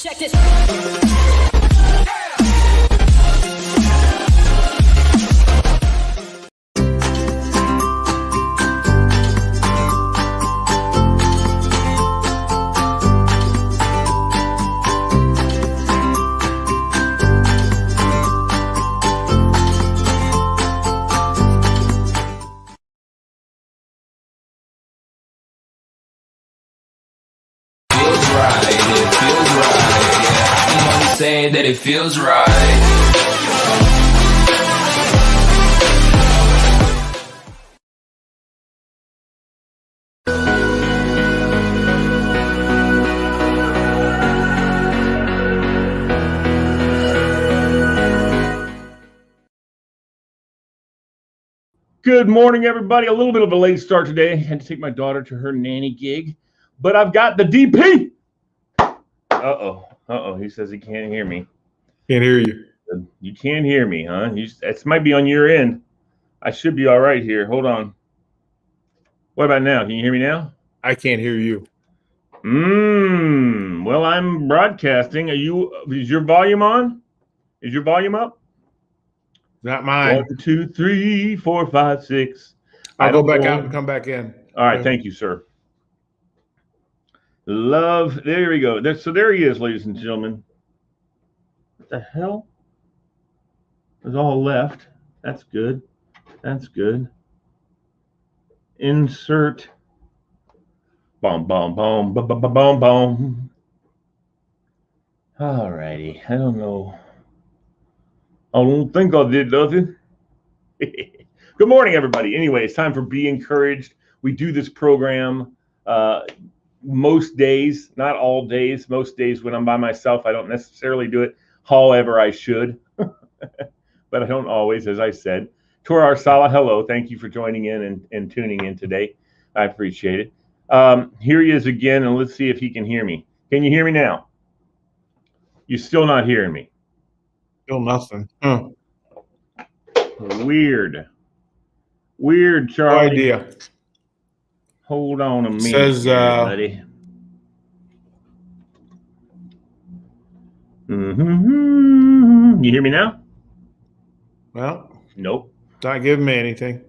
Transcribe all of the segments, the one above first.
Check it. Saying that it feels right. Good morning, everybody. A little bit of a late start today. I had to take my daughter to her nanny gig, but I've got the DP. Uh-oh. He says he can't hear me. Can't hear you. You can't hear me, huh? It might be on your end. I should be all right here. Hold on. What about now? Can you hear me now? I can't hear you. Well, I'm broadcasting. Is your volume on? Is your volume up? Not mine. 1, 2, 3, 4, 5, 6. I'll go back out and come back in. All right. Thank you, sir. Love. There we go. So there he is, ladies and gentlemen. What the hell? It's all left. That's good. That's good. Insert. Boom, boom, boom, boom, boom, boom, boom. All righty. I don't know. I don't think I did nothing. Good morning, everybody. Anyway, it's time for Be Encouraged. We do this program most days, not all days. Most days when I'm by myself, I don't necessarily do it. However, I should. But I don't always, as I said. Tor Arsala, hello. Thank you for joining in and tuning in today. I appreciate it. Here he is again, and let's see if he can hear me. Can you hear me now? You're still not hearing me. Still nothing. Huh. Weird, Charlie. No idea. Hold on a minute, Says, buddy. You hear me now? Well, Nope. not giving me anything.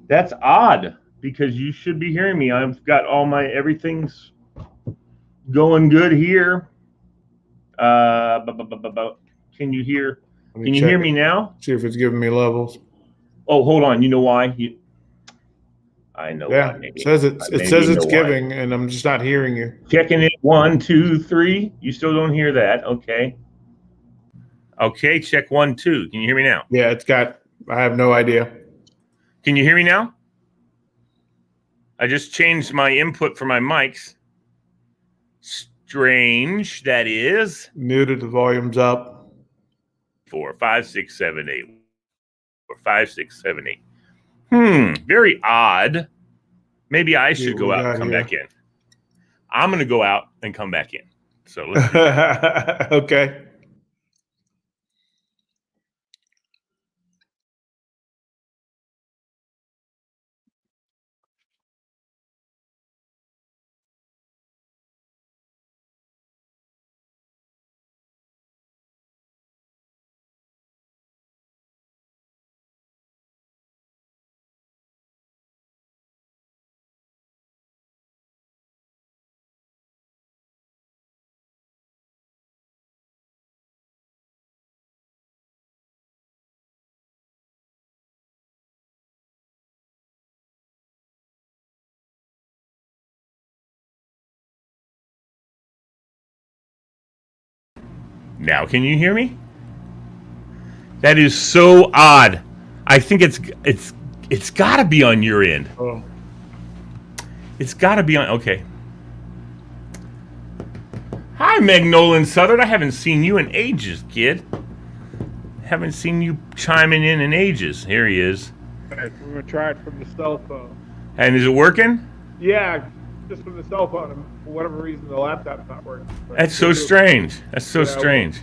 That's odd because you should be hearing me. I've got everything's going good here. Can you hear? Can you hear me now? See if it's giving me levels. Oh, hold on. You know why? I know. Yeah, why, maybe. it says it's giving, and I'm just not hearing you. Checking it. 1, 2, 3. You still don't hear that? Okay. Okay. Check 1, 2. Can you hear me now? Yeah, I have no idea. Can you hear me now? I just changed my input for my mics. Strange, that is. Muted, the volume's up. 4, 5, 6, 7, 8. 4, 5, 6, 7, 8. Very odd. Maybe I should go out and come back in. I'm going to go out and come back in. So let's do okay. Now, can you hear me? That is so odd. I think it's got to be on your end. Oh. It's got to be on. Okay. Hi, Meg Nolan Southern. I haven't seen you in ages, kid. Haven't seen you chiming in ages. Here he is. We're gonna try it from the cell phone. And is it working? Yeah, just from the cell phone. And for whatever reason, the laptop's not working. But That's so strange. That's so strange.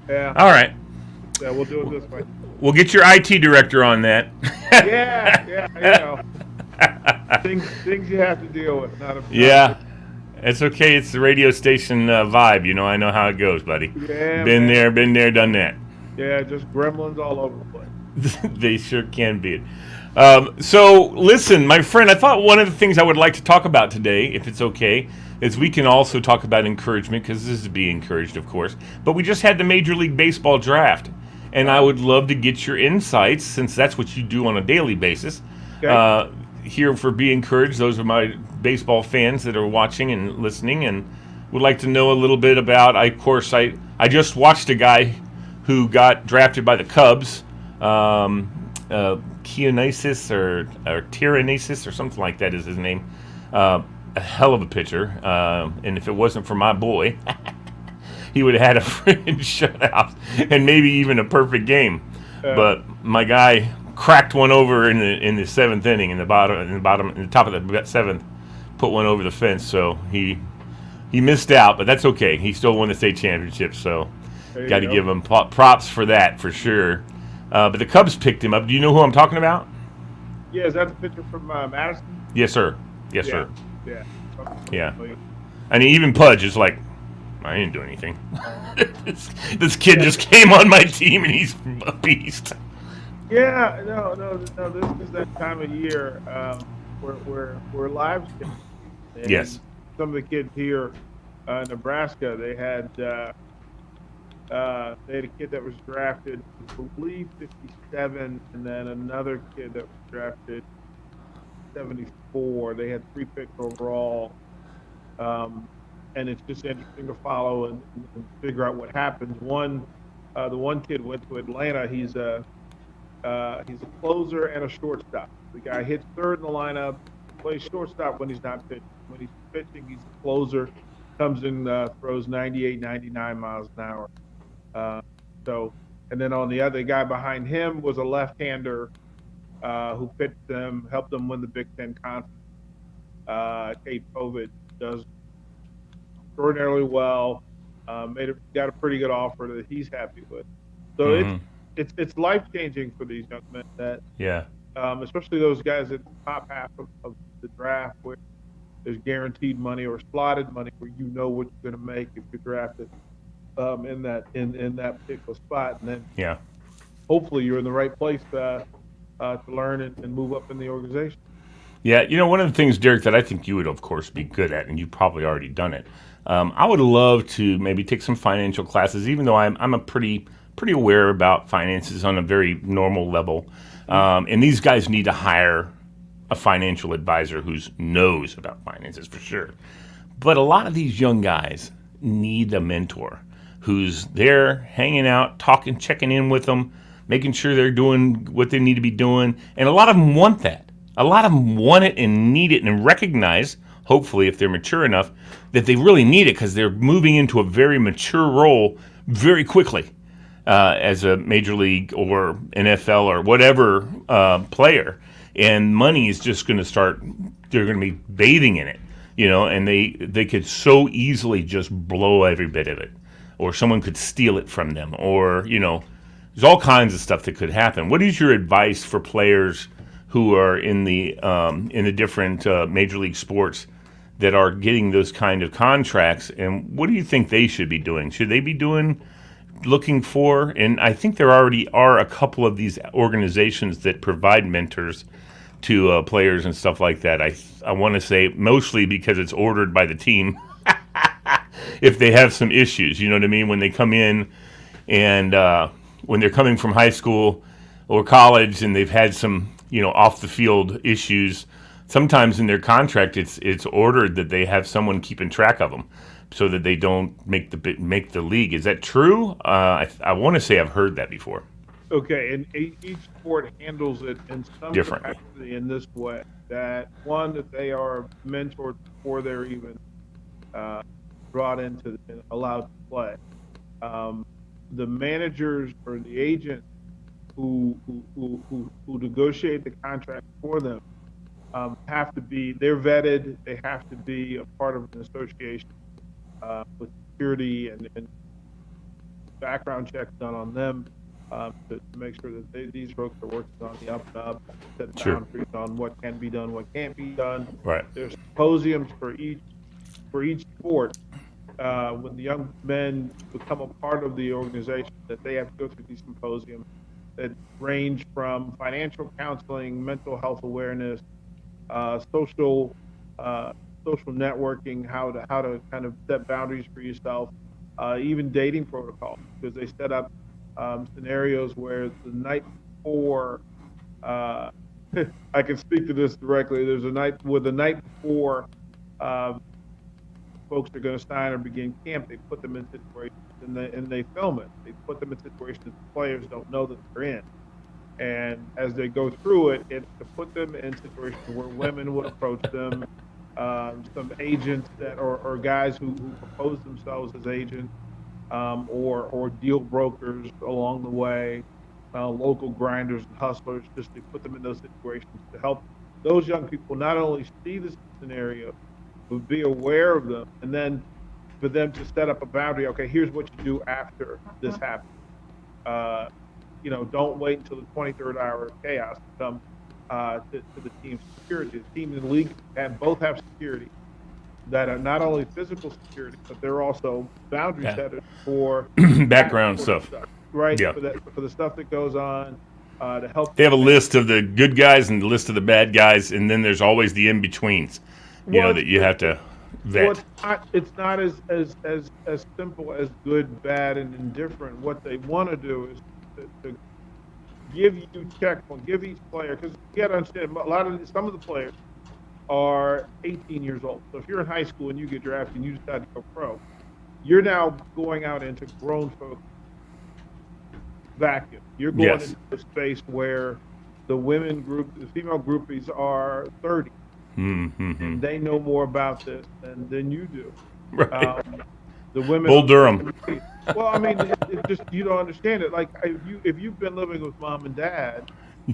Yeah. All right. Yeah, we'll do it this way. We'll get your IT director on that. Yeah, you know. Things you have to deal with. Not a Yeah. It's okay. It's the radio station vibe. You know, I know how it goes, buddy. Yeah, Been man. there, done that. Yeah, just gremlins all over the place. They sure can be. So, listen, my friend, I thought one of the things I would like to talk about today, if it's okay, is we can also talk about encouragement, because this is to be encouraged, of course. But we just had the Major League Baseball draft, and I would love to get your insights, since that's what you do on a daily basis. Okay. Here for Be Encouraged, those are my baseball fans that are watching and listening, and would like to know a little bit about, I just watched a guy who got drafted by the Cubs, Kiyonesis or Tyrannesis or something like that is his name. A hell of a pitcher, and if it wasn't for my boy, he would have had a friggin' shutout and maybe even a perfect game. But my guy cracked one over in the seventh inning, in the top of the seventh, put one over the fence. So he missed out, but that's okay. He still won the state championship. So got to give him props for that for sure. But the Cubs picked him up. Do you know who I'm talking about? Yeah, is that the pitcher from Madison? Yes, sir. Yes, sir. Yeah. Yeah. And even Pudge is like, I didn't do anything. this kid just came on my team and he's a beast. Yeah, no. This is that time of year where lives change. Yes. Some of the kids here in Nebraska, they had a kid that was drafted, I believe, 57, and then another kid that was drafted 74. They had 3 picks overall, and it's just interesting to follow and figure out what happens. The one kid went to Atlanta. He's a closer and a shortstop. The guy hits third in the lineup, plays shortstop when he's not pitching. When he's pitching, he's a closer. Comes in, throws 98, 99 miles an hour. And then on the other guy behind him was a left-hander who pitched them, helped them win the Big Ten Conference. Kate Povich does extraordinarily well. Got a pretty good offer that he's happy with. So it's life-changing for these young men. That especially those guys at the top half of the draft, where there's guaranteed money or slotted money, where you know what you're going to make if you're drafted in that particular spot, and then hopefully you're in the right place to learn and move up in the organization. Yeah, you know, one of the things, Derrick, that I think you would, of course, be good at, and you've probably already done it. I would love to maybe take some financial classes, even though I'm a pretty aware about finances on a very normal level. And these guys need to hire a financial advisor who knows about finances for sure. But a lot of these young guys need a mentor who's there hanging out, talking, checking in with them, making sure they're doing what they need to be doing. And a lot of them want that. A lot of them want it and need it and recognize, hopefully, if they're mature enough, that they really need it because they're moving into a very mature role very quickly as a major league or NFL or whatever player. And money is just going to start, they're going to be bathing in it, you know, and they could so easily just blow every bit of it. Or someone could steal it from them, or, you know, there's all kinds of stuff that could happen. What is your advice for players who are in the different major league sports that are getting those kind of contracts, and what do you think they should be doing? Should they be looking for, and I think there already are a couple of these organizations that provide mentors to players and stuff like that. I want to say mostly because it's ordered by the team. If they have some issues, you know what I mean? When they come in and when they're coming from high school or college and they've had some, you know, off the field issues, sometimes in their contract it's ordered that they have someone keeping track of them so that they don't make the league. Is that true? I want to say I've heard that before. Okay, and each sport handles it in some differently capacity in this way. That they are mentored before they're even brought into and allowed to play. The managers or the agent who negotiate the contract for them have to be, they're vetted. They have to be a part of an association with security and background checks done on them to make sure that these folks are working on the up and up, set boundaries on what can be done, what can't be done. Right. There's symposiums for each for each sport, when the young men become a part of the organization, that they have to go through these symposiums that range from financial counseling, mental health awareness, social social networking, how to kind of set boundaries for yourself, even dating protocols, because they set up scenarios where the night before, uh, I can speak to this directly. There's a night where the night before um, folks are going to sign or begin camp, they put them in situations and they film it. They put them in situations that the players don't know that they're in. And as they go through it, it's to put them in situations where women would approach them, some agents that or guys who propose themselves as agents, or deal brokers along the way, local grinders and hustlers, just to put them in those situations to help those young people not only see this scenario, but be aware of them, and then for them to set up a boundary. Okay, here's what you do after this happens. Uh, don't wait until the 23rd hour of chaos to come to the team's security. The team and the league both have security that are not only physical security, but they're also boundary setters for background stuff. Right? Yeah. For the stuff that goes on to help. They have a list of the good guys and a list of the bad guys, and then there's always the in-betweens, that you have to vet. It's not as simple as good, bad, and indifferent. What they want to do is to give you checkpoint, give each player, because you got to understand, some of the players are 18 years old. So if you're in high school and you get drafted and you decide to go pro, you're now going out into grown folk vacuum. You're going into a space where the female groupies are 30. Mm-hmm. And they know more about this than you do. Right. The women. Bull Durham. Well, I mean, it just, you don't understand it. Like if you've been living with mom and dad,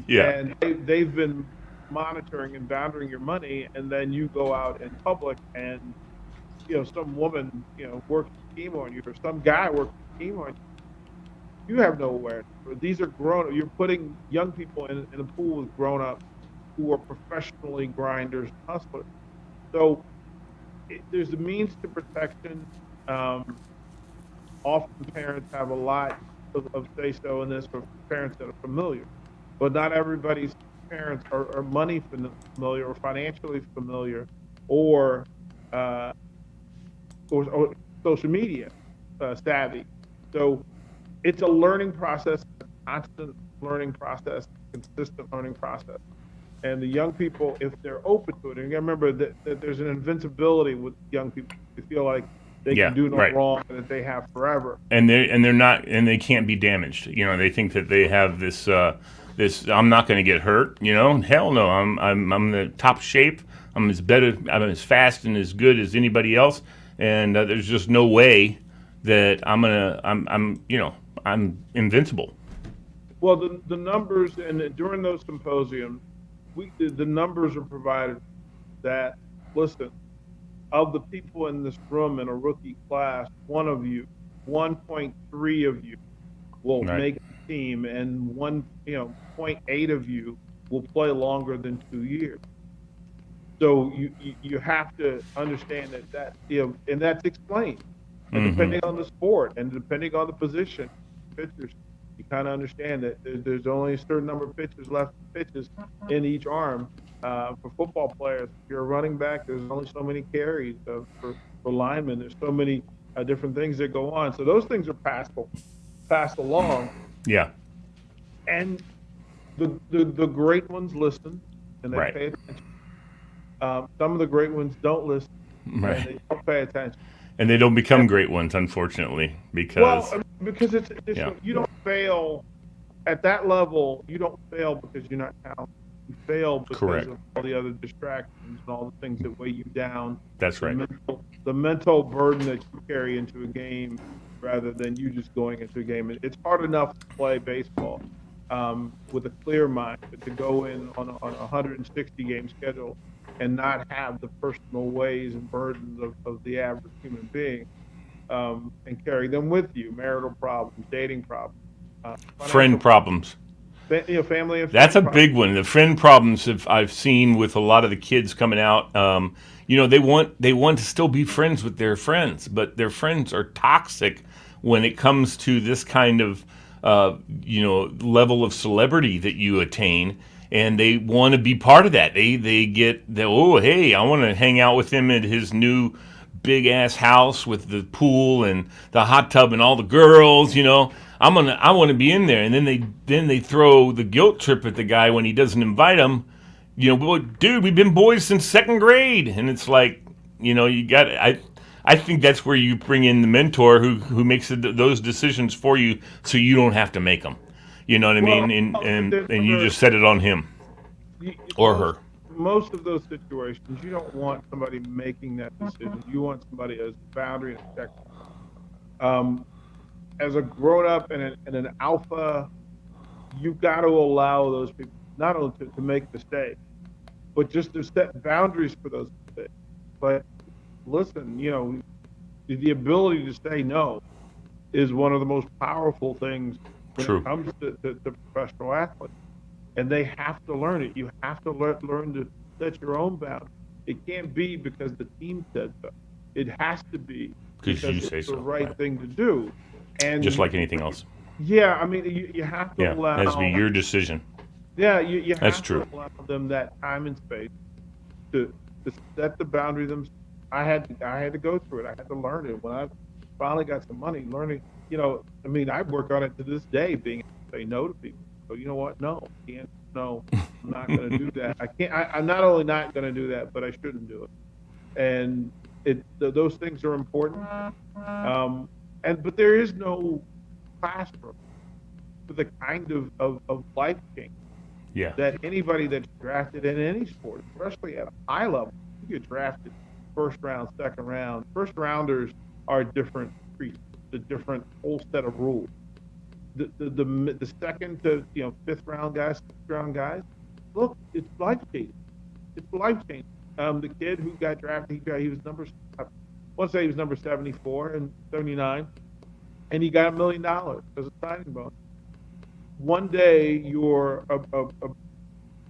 and they've been monitoring and bounding your money, and then you go out in public and some woman works a scheme on you, or some guy works a scheme on you, you have no awareness. These are grown. You're putting young people in a pool with grown-ups who are professionally grinders and hustlers. So there's a means to protection. Often parents have a lot of say-so in this for parents that are familiar, but not everybody's parents are money familiar or financially familiar, or social media savvy. So it's a learning process, a constant learning process, consistent learning process. And the young people, if they're open to it, and you gotta remember that there's an invincibility with young people. They feel like they can do no wrong, and that they have forever. And they're not, and they can't be damaged. They think that they have this I'm not going to get hurt. Hell no. I'm in the top shape. I'm as fast and as good as anybody else. And there's just no way that I'm invincible. Well, the numbers, and during those symposiums, the numbers are provided that, listen, of the people in this room in a rookie class, 1.3 of you will make the team, and 0.8 of you will play longer than 2 years. So you have to understand that and that's explained. And depending on the sport and depending on the position, pitchers, you kind of understand that there's only a certain number of pitches in each arm. For football players, if you're a running back, there's only so many carries. For linemen, there's so many different things that go on. So those things are passed along. Yeah. And the great ones listen and they pay attention. Some of the great ones don't listen and they don't pay attention. And they don't become great ones, unfortunately, because it's you don't fail at that level. You don't fail because you're not talented. You fail because of all the other distractions and all the things that weigh you down. That's right. The mental burden that you carry into a game, rather than you just going into a game. It's hard enough to play baseball with a clear mind, but to go in on a 160 game schedule and not have the personal ways and burdens of the average human being, and carry them with you. Marital problems, dating problems, friend problems. family and That's a friend big one. The friend problems I've seen with a lot of the kids coming out. They want to still be friends with their friends, but their friends are toxic when it comes to this kind of level of celebrity that you attain, and they want to be part of that. They get the, oh, hey, I want to hang out with him at his new big ass house with the pool and the hot tub and all the girls. I want to be in there, and then they throw the guilt trip at the guy when he doesn't invite them. Well, dude, we've been boys since second grade, and it's like, you got. I think that's where you bring in the mentor who makes those decisions for you, so you don't have to make them. You know what I mean? And you just set it on him or her. Most of those situations, you don't want somebody making that decision. You want somebody as a boundary and a check. As a grown up and an alpha, you've got to allow those people not only to make mistakes, but just to set boundaries for those mistakes. But listen, the ability to say no is one of the most powerful things when True. it comes to professional athletes. And they have to learn it. You have to learn to set your own boundaries. It can't be because the team said so. It has to be because you say it's so, the right right. thing to do. And Just like anything else. Yeah, I mean, you have to allow. It has to be your decision. Yeah, you That's have true. to allow them that time and space to set the boundary them. I had to go through it. I had to learn it. When I finally got some money, learning, I work on it to this day, being able to say no to people. So you know what? No, can't. No, I'm not going to do that. I can't. I'm not only not going to do that, but I shouldn't do it. And those things are important. But there is no classroom for the kind of life change that anybody that's drafted in any sport, especially at a high level, you get drafted first round, second round. First rounders are different creatures, a different whole set of rules. The second to fifth round guys, sixth round guys, look, it's life changing. It's life changing. The kid who got drafted, he was number 74 and 79, and he got $1 million as a signing bonus. One day you're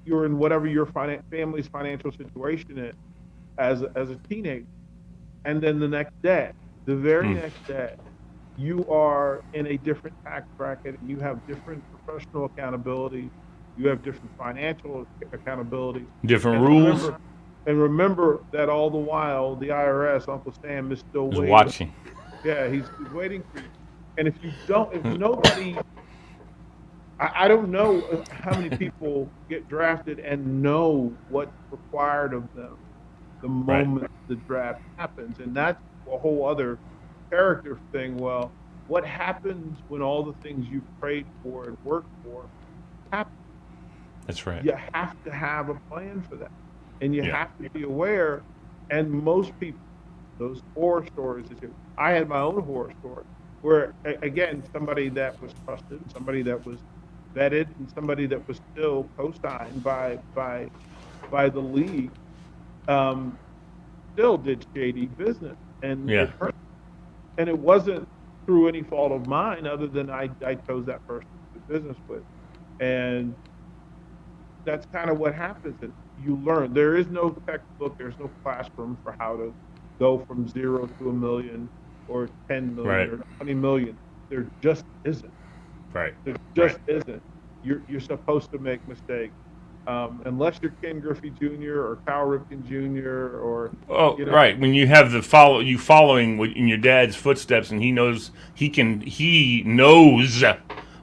in whatever your family's financial situation is as a teenager, and then the very next day, you are in a different tax bracket, and you have different professional accountability, you have different financial accountability, different rules. Remember that all the while, the IRS, Uncle Sam, is still waiting. Watching. Yeah, he's waiting for you. And if nobody, I don't know how many people get drafted and know what's required of them the moment the draft happens. And that's a whole other character thing. Well, what happens when all the things you prayed for and worked for happen? That's right. You have to have a plan for that. And you have to be aware. And most people, those horror stories, I had my own horror story where, again, somebody that was trusted, somebody that was vetted, and somebody that was still co-signed by the league, still did shady business. And it hurt. And it wasn't through any fault of mine other than I chose that person to do business with. And that's kind of what happens. And you learn. There is no textbook, there's no classroom for how to go from 0 to $1 million or 10 million or 20 million. There just isn't. Right. There just isn't. You're supposed to make mistakes. Unless you're Ken Griffey Jr. or Kyle Ripken Jr. or right, when you have following in your dad's footsteps, and he knows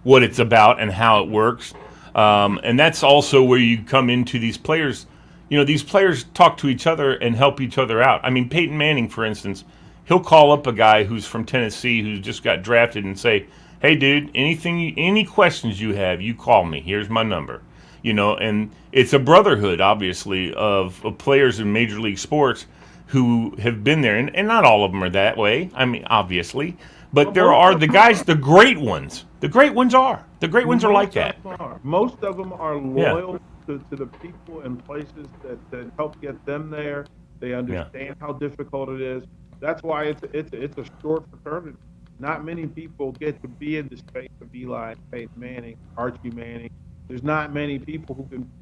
what it's about and how it works, and that's also where you come into these players. These players talk to each other and help each other out. I mean, Peyton Manning, for instance, he'll call up a guy who's from Tennessee who just got drafted and say, "Hey, dude, any questions you have, you call me. Here's my number." And it's a brotherhood, obviously, of players in Major League sports who have been there. And not all of them are that way. I mean, obviously. But there are the guys, the great ones. The great ones are. The great ones are like that. Most of them are loyal to the people and places that help get them there. They understand how difficult it is. That's why it's a short fraternity. Not many people get to be in the space of Eli, Peyton Manning, Archie Manning, There's not many people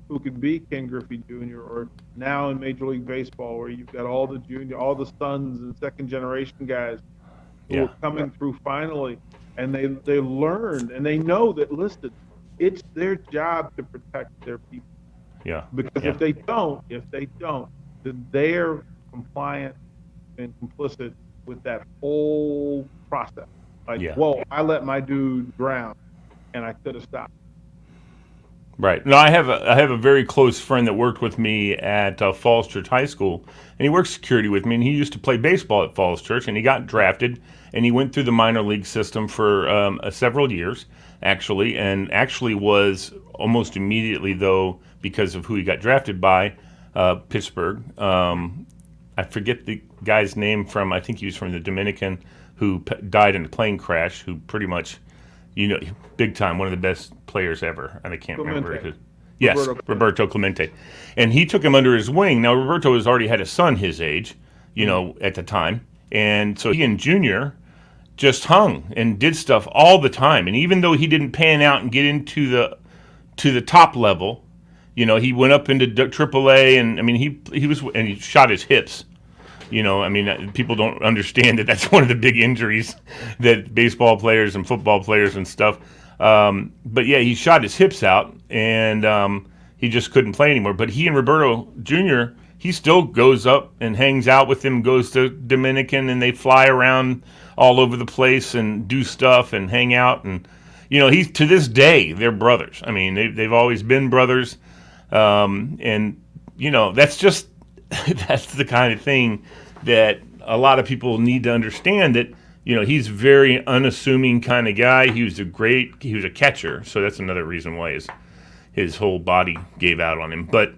who can be Ken Griffey Jr. or now in Major League Baseball, where you've got all the sons and second generation guys who Yeah. are coming through finally, and they learned and they know that, listen, it's their job to protect their people, Yeah. because Yeah. if they don't, then they're compliant and complicit with that whole process. Like, Yeah. whoa, I let my dude drown, and I could have stopped. Right. No, I have a very close friend that worked with me at Falls Church High School, and he worked security with me. And he used to play baseball at Falls Church, and he got drafted, and he went through the minor league system for several years, actually was almost immediately, though, because of who he got drafted by, Pittsburgh. I forget the guy's name from. I think he was from the Dominican, who died in a plane crash. Who pretty much, big time, one of the best players ever, and I can't remember Clemente. his. Yes, Roberto Clemente, and he took him under his wing. Now Roberto has already had a son his age, at the time, and so he and Junior just hung and did stuff all the time. And even though he didn't pan out and get into the top level, he went up into AAA, and I mean he shot his hips. People don't understand that that's one of the big injuries that baseball players and football players and stuff. But yeah, he shot his hips out, and he just couldn't play anymore. But he and Roberto Jr., he still goes up and hangs out with him, goes to Dominican, and they fly around all over the place and do stuff and hang out. And, he's, to this day, they're brothers. I mean, they've always been brothers. And, that's just, that's the kind of thing that a lot of people need to understand, that he's a very unassuming kind of guy. He was a catcher, so that's another reason why his whole body gave out on him. But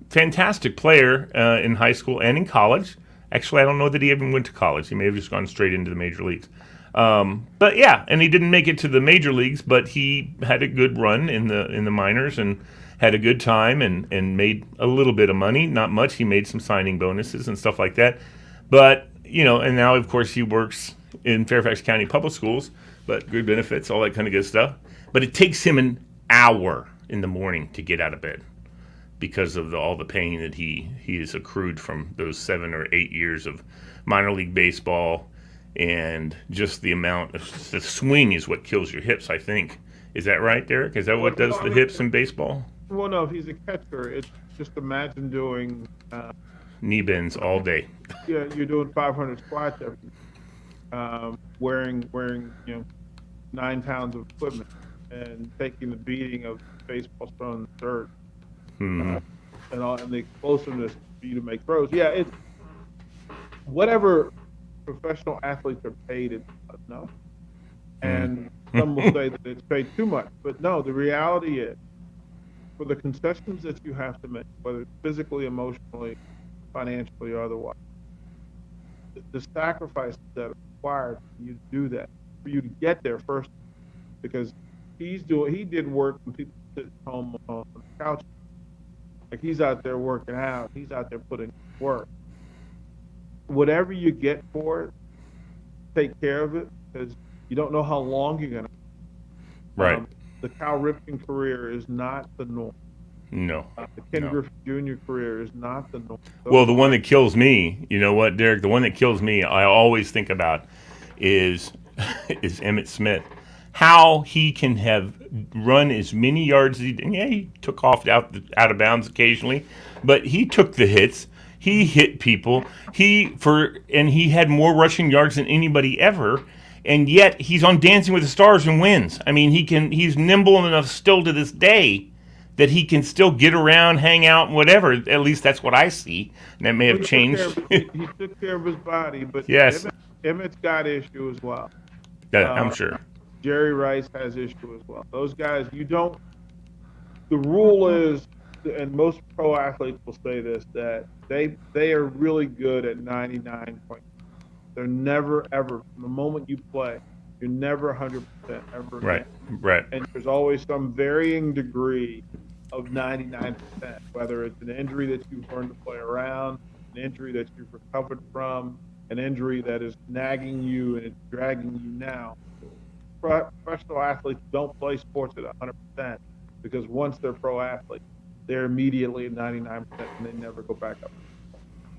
fantastic player in high school and in college. Actually, I don't know that he even went to college. He may have just gone straight into the major leagues. But yeah, and he didn't make it to the major leagues, but he had a good run in the minors and had a good time and made a little bit of money. Not much. He made some signing bonuses and stuff like that. But and now, of course, he works in Fairfax County Public Schools, but good benefits, all that kind of good stuff. But it takes him an hour in the morning to get out of bed because of all the pain that he has accrued from those 7 or 8 years of minor league baseball, and just the amount of the swing is what kills your hips, I think. Is that right, Derek? Is that what does the hips in baseball? Well, no, if he's a catcher, it's just imagine doing knee bends all day. Yeah, you're doing 500 squats every wearing 9 pounds of equipment and taking the beating of baseball thrown in the dirt, and the explosiveness for you to make throws. Yeah, it's whatever professional athletes are paid, it's not enough. And some will say that it's paid too much, but no, the reality is, for the concessions that you have to make, whether it's physically, emotionally, financially, or otherwise, the sacrifices that are required for you to do that, for you to get there first, because he did work when people sit at home on the couch. Like, he's out there working out, he's out there putting work. Whatever you get for it, take care of it, because you don't know how long you're gonna. Right. The Cal Ripken career is not the norm. No. The Ken Griffey Jr. career is not the norm. Well, the one that kills me, you know what, Derek? The one that kills me, I always think about is Emmitt Smith. How he can have run as many yards as he did. Yeah, he took off out of bounds occasionally, but he took the hits. He hit people. And he had more rushing yards than anybody ever. And yet he's on Dancing with the Stars and wins. I mean, he's nimble enough still to this day that he can still get around, hang out, and whatever. At least that's what I see. And that may have changed. He took care of his body, but yes, Emmitt's got issue as well. Yeah, I'm sure. Jerry Rice has issue as well. Those guys, the rule is, and most pro athletes will say this, that they are really good at 99 points. They're never, ever, from the moment you play, you're never 100% ever again. Right. And there's always some varying degree of 99%, whether it's an injury that you've learned to play around, an injury that you've recovered from, an injury that is nagging you and it's dragging you now. Professional athletes don't play sports at 100%. because once they're pro athletes, they're immediately at 99% and they never go back up.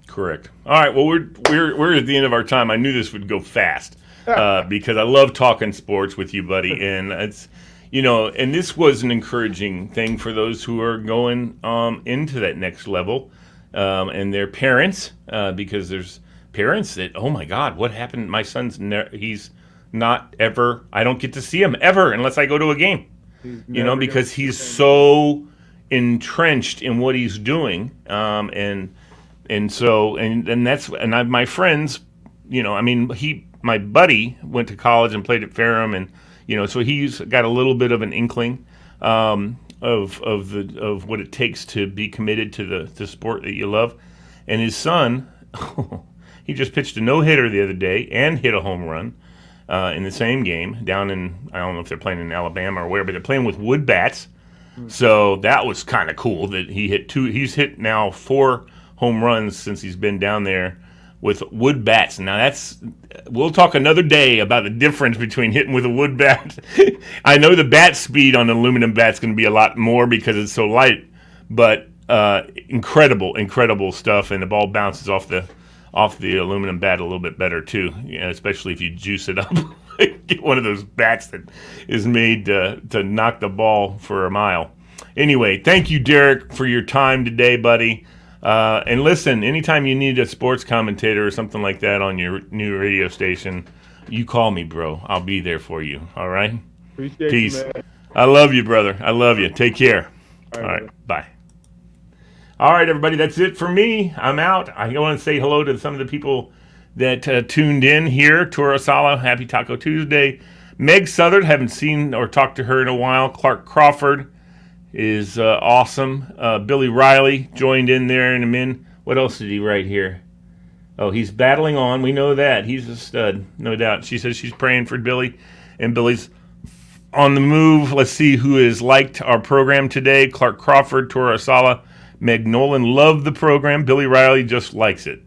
Correct. All right. Well, we're at the end of our time. I knew this would go fast because I love talking sports with you, buddy. And it's, and this was an encouraging thing for those who are going into that next level, and their parents, because there's parents that, oh my God, what happened? My son's he's not ever. I don't get to see him ever unless I go to a game. Because he's so entrenched in what he's doing, and so my friends, my buddy went to college and played at Ferrum, and so he's got a little bit of an inkling of what it takes to be committed to the sport that you love, and his son, he just pitched a no-hitter the other day and hit a home run in the same game down in, I don't know if they're playing in Alabama or where, but they're playing with wood bats. So that was kind of cool that he hit two. He's hit now 4 home runs since he's been down there with wood bats. Now we'll talk another day about the difference between hitting with a wood bat. I know the bat speed on an aluminum bat's going to be a lot more because it's so light, but incredible stuff, and the ball bounces off the aluminum bat a little bit better too, especially if you juice it up. Get one of those bats that is made to knock the ball for a mile. Anyway, thank you, Derrick, for your time today, buddy. And listen, anytime you need a sports commentator or something like that on your new radio station, you call me, bro. I'll be there for you. All right? Appreciate Peace. you, man. I love you, brother. I love you. Take care. All right. Bye. All right, everybody. That's it for me. I'm out. I want to say hello to some of the people that tuned in here. Tora Sala, happy Taco Tuesday. Meg Southern, haven't seen or talked to her in a while. Clark Crawford is awesome. Billy Riley joined in there in a min. What else did he write here? Oh, he's battling on. We know that. He's a stud, no doubt. She says she's praying for Billy, and Billy's on the move. Let's see who has liked our program today. Clark Crawford, Tora Sala, Meg Nolan love the program. Billy Riley just likes it.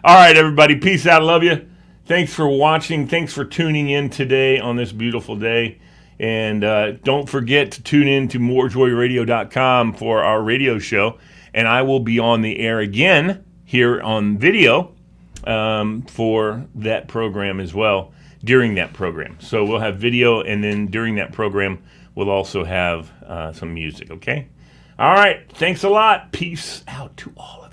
All right, everybody. Peace out. Love you. Thanks for watching. Thanks for tuning in today on this beautiful day. And don't forget to tune in to morejoyradio.com for our radio show. And I will be on the air again here on video for that program as well during that program. So we'll have video, and then during that program, we'll also have some music, okay? All right. Thanks a lot. Peace out to all of you.